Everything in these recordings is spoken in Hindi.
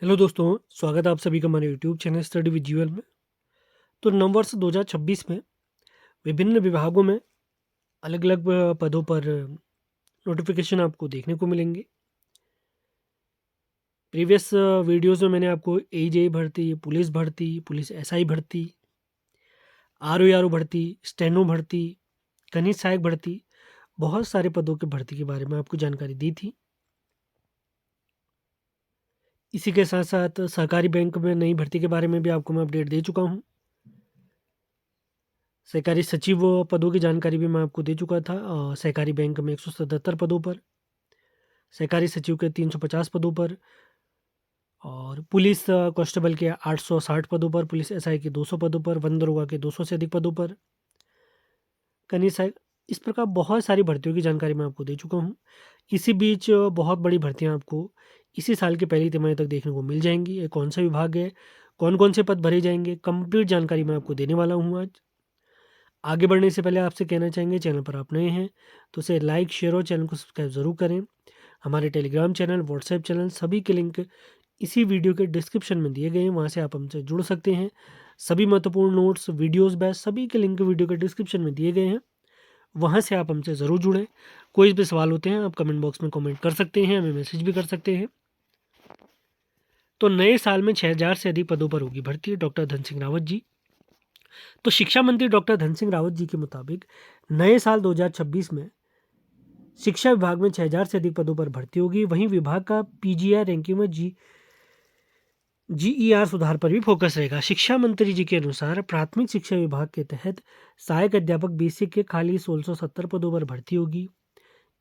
हेलो दोस्तों, स्वागत है आप सभी का हमारे YouTube channel study with GL में। तो नववर्ष 2026 में विभिन्न विभागों में अलग-अलग पदों पर नोटिफिकेशन आपको देखने को मिलेंगे। प्रीवियस वीडियोस में मैंने आपको एजेई भर्ती, पुलिस एसआई भर्ती, आरओ भर्ती, स्टेनो भर्ती, कनिष्ठ सहायक भर्ती, बहुत सारे पदों के भर्ती के बारे में आपको जानकारी दी थी। इसी के साथ-साथ सहकारी बैंक में नई भर्ती के बारे में भी आपको मैं अपडेट दे चुका हूँ। सहकारी सचिव पदों की जानकारी भी मैं आपको दे चुका था। सहकारी बैंक में 177 पदों पर, सहकारी सचिव के 350 पदों पर और पुलिस कांस्टेबल के 860 पदों पर, पुलिस एसआई के 200 पदों पर, वन दरोगा के 200 से अधिक पदों पर, कनीय सहायक, इस प्रकार बहुत सारी भर्तियों की जानकारी मैं आपको दे चुका हूँ। इसी बीच बहुत बड़ी भर्तियाँ आपको इसी साल की पहली तिमाही तक देखने को मिल जाएंगी। ये कौन सा विभाग है, कौन कौन से पद भरे जाएंगे, कंप्लीट जानकारी मैं आपको देने वाला हूँ आज। आगे बढ़ने से पहले आपसे कहना चाहेंगे, चैनल पर आप नए हैं तो उसे लाइक, शेयर और चैनल को सब्सक्राइब ज़रूर करें। हमारे टेलीग्राम चैनल, व्हाट्सएप चैनल सभी के लिंक इसी वीडियो के डिस्क्रिप्शन में दिए गए हैं, वहाँ से आप हमसे जुड़ सकते हैं। सभी महत्वपूर्ण नोट्स, वीडियोस, बैच सभी के लिंक वीडियो के डिस्क्रिप्शन में दिए गए हैं, वहाँ से आप हमसे ज़रूर जुड़ें। कोई भी सवाल होते हैं आप कमेंट बॉक्स में कमेंट कर सकते हैं, हमें मैसेज भी कर सकते हैं। तो नए साल में 6000 से अधिक पदों पर होगी भर्ती, डॉक्टर धन सिंह रावत जी। तो शिक्षा मंत्री डॉक्टर धन सिंह रावत जी के मुताबिक नए साल 2026 में शिक्षा विभाग में 6000 से अधिक पदों पर भर्ती होगी। वहीं विभाग का पीजीआई रैंकिंग में जीईआर सुधार पर भी फोकस रहेगा। शिक्षा मंत्री जी के अनुसार प्राथमिक शिक्षा विभाग के तहत सहायक अध्यापक बेसिक के खाली 1670 पदों पर भर्ती होगी।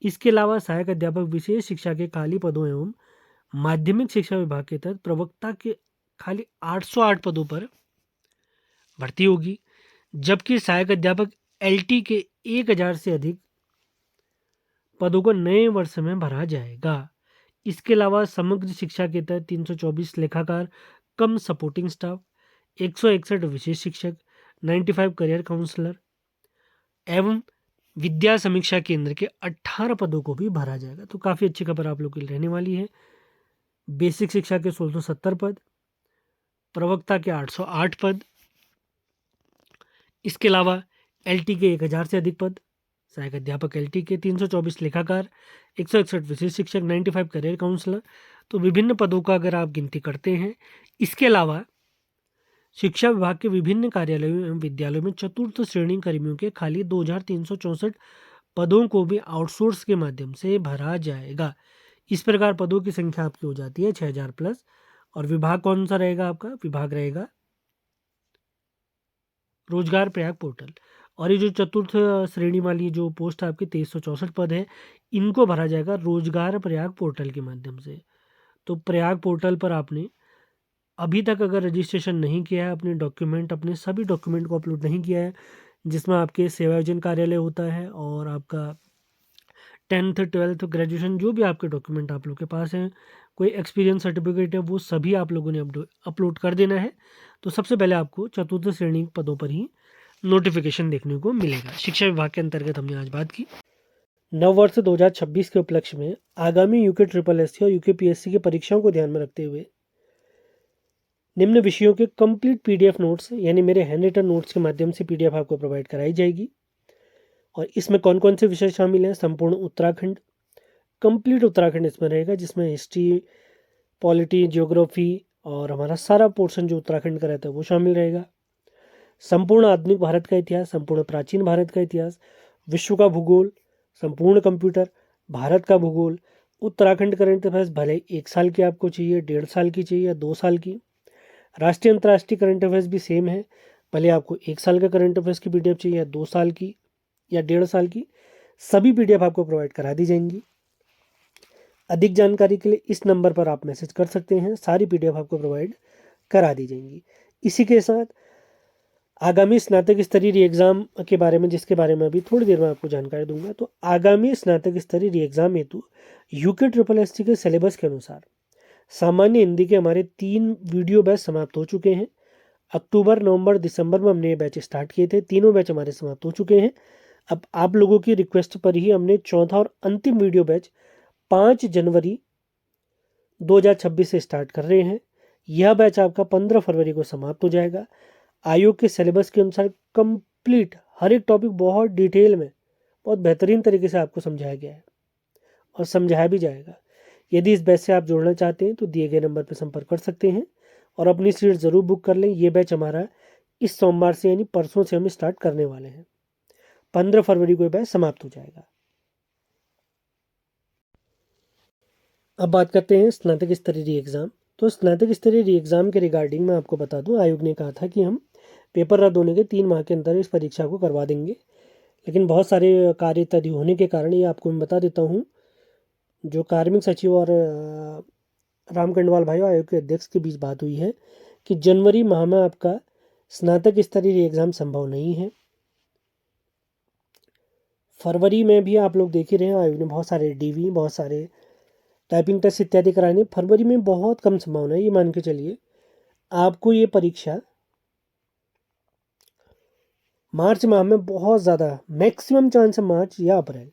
इसके अलावा सहायक अध्यापक विशेष शिक्षा के खाली पदों एवं माध्यमिक शिक्षा विभाग के तहत प्रवक्ता के खाली 808 पदों पर भर्ती होगी, जबकि सहायक अध्यापक एलटी के 1000 से अधिक पदों को नए वर्ष में भरा जाएगा। इसके अलावा समग्र शिक्षा के तहत 324 लेखाकार कम सपोर्टिंग स्टाफ, 161 विशेष शिक्षक, 95 करियर काउंसलर एवं विद्या समीक्षा केंद्र के 18 पदों को भी भरा जाएगा। तो काफ़ी अच्छी खबर आप लोग के लिए रहने वाली है। बेसिक शिक्षा के 1670 पद, प्रवक्ता के 808 पद, इसके अलावा एलटी के 1000 से अधिक पद, सहायक अध्यापक एलटी के 324 लेखाकार, 161 विशेष शिक्षक, 95 करियर काउंसलर। तो विभिन्न पदों का अगर आप गिनती करते हैं, इसके अलावा शिक्षा विभाग के विभिन्न कार्यालयों एवं विद्यालयों में चतुर्थ श्रेणी कर्मियों के खाली 2364 पदों को भी आउटसोर्स के माध्यम से भरा जाएगा। इस प्रकार पदों की संख्या आपकी हो जाती है 6000 प्लस। और विभाग कौन सा रहेगा आपका? विभाग रहेगा रोजगार प्रयाग पोर्टल। और ये जो चतुर्थ श्रेणी वाली जो पोस्ट आपकी 2364 पद है, इनको भरा जाएगा रोजगार प्रयाग पोर्टल के माध्यम से। तो प्रयाग पोर्टल पर आपने अभी तक अगर रजिस्ट्रेशन नहीं किया है, अपने सभी डॉक्यूमेंट को अपलोड नहीं किया है, जिसमें आपके सेवायोजन कार्यालय होता है और आपका 10th 12th ग्रेजुएशन जो भी आपके डॉक्यूमेंट आप लोग के पास हैं, कोई एक्सपीरियंस सर्टिफिकेट है, वो सभी आप लोगों ने अपलोड कर देना है। तो सबसे पहले आपको चतुर्थ श्रेणी पदों पर ही नोटिफिकेशन देखने को मिलेगा। शिक्षा विभाग के अंतर्गत हमने आज बात की। नववर्ष 2026 के उपलक्ष्य में आगामी यूके ट्रिपल एस और यूके पीएससी की परीक्षाओं को ध्यान में रखते हुए निम्न विषयों के कंप्लीट पीडीएफ नोट्स यानी मेरे हैंड रिटन नोट्स के माध्यम से पीडीएफ आपको प्रोवाइड कराई जाएगी। और इसमें कौन कौन से विषय शामिल हैं? संपूर्ण उत्तराखंड, कंप्लीट उत्तराखंड इसमें रहेगा, जिसमें हिस्ट्री, पॉलिटी, ज्योग्राफी और हमारा सारा पोर्शन जो उत्तराखंड का रहता है वो शामिल रहेगा। संपूर्ण आधुनिक भारत का इतिहास, संपूर्ण प्राचीन भारत का इतिहास, विश्व का भूगोल, संपूर्ण कंप्यूटर, भारत का भूगोल, उत्तराखंड करंट अफेयर्स, भले 1 साल की आपको चाहिए, 1.5 साल की चाहिए या 2 साल की। राष्ट्रीय अंतर्राष्ट्रीय करंट अफेयर्स भी सेम है, भले आपको 1 साल का करंट अफेयर्स की पीडीएफ चाहिए या 2 साल की या 1.5 साल की, सभी पीडीएफ आपको प्रोवाइड करा दी जाएंगी। अधिक जानकारी के लिए इस नंबर पर आप मैसेज कर सकते हैं, सारी पीडीएफ आपको प्रोवाइड करा दी जाएंगी। इसी के साथ आगामी स्नातक स्तरीय एग्ज़ाम के बारे में, जिसके बारे में अभी थोड़ी देर में आपको जानकारी दूंगा। तो आगामी स्नातक स्तरीय एग्ज़ाम हेतु यूके ट्रिपल एस के सिलेबस के अनुसार सामान्य हिंदी के हमारे 3 वीडियो बैच समाप्त हो चुके हैं। अक्टूबर, नवंबर, दिसंबर में हमने ये बैच स्टार्ट किए थे, तीनों बैच हमारे समाप्त हो चुके हैं। अब आप लोगों की रिक्वेस्ट पर ही हमने चौथा और अंतिम वीडियो बैच 5 जनवरी 2026 से स्टार्ट कर रहे हैं। यह बैच आपका 15 फरवरी को समाप्त हो जाएगा। आयोग के सिलेबस के अनुसार कंप्लीट हर एक टॉपिक बहुत डिटेल में, बहुत बेहतरीन तरीके से आपको समझाया गया है और समझाया भी जाएगा। यदि इस बैच से आप जुड़ना चाहते हैं तो दिए गए नंबर पर संपर्क कर सकते हैं और अपनी सीट ज़रूर बुक कर लें। ये बैच हमारा इस सोमवार से यानी परसों से हम स्टार्ट करने वाले हैं। 15 फरवरी को ये बैच समाप्त हो जाएगा। अब बात करते हैं स्नातक स्तरीय री एग्ज़ाम। तो स्नातक स्तरीय री एग्ज़ाम के रिगार्डिंग मैं आपको बता दूं, आयोग ने कहा था कि हम पेपर रद्द होने के 3 माह के अंदर इस परीक्षा को करवा देंगे, लेकिन बहुत सारे कार्य इत्यादि होने के कारण ये आपको मैं बता देता हूँ। जो कार्मिक सचिव और राम कंडवाल भाई आयोग के अध्यक्ष के बीच बात हुई है कि जनवरी माह में आपका स्नातक स्तरीय एग्ज़ाम संभव नहीं है। फरवरी में भी आप लोग देख ही रहे हैं, आयोग ने बहुत सारे डीवी, बहुत सारे टाइपिंग टेस्ट इत्यादि कराने। फरवरी में बहुत कम संभावना है, ये मान के चलिए आपको ये परीक्षा मार्च माह में बहुत ज़्यादा मैक्सिमम चांस है मार्च या अप्रैल,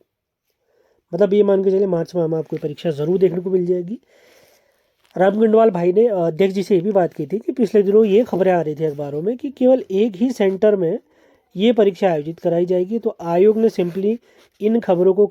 मतलब ये मान के चलिए मार्च माह में आपको परीक्षा ज़रूर देखने को मिल जाएगी। राम गंडवाल भाई ने अध्यक्ष जी से ये भी बात की थी कि पिछले दिनों ये खबरें आ रही थी अखबारों में कि केवल एक ही सेंटर में ये परीक्षा आयोजित कराई जाएगी। तो आयोग ने सिंपली इन खबरों को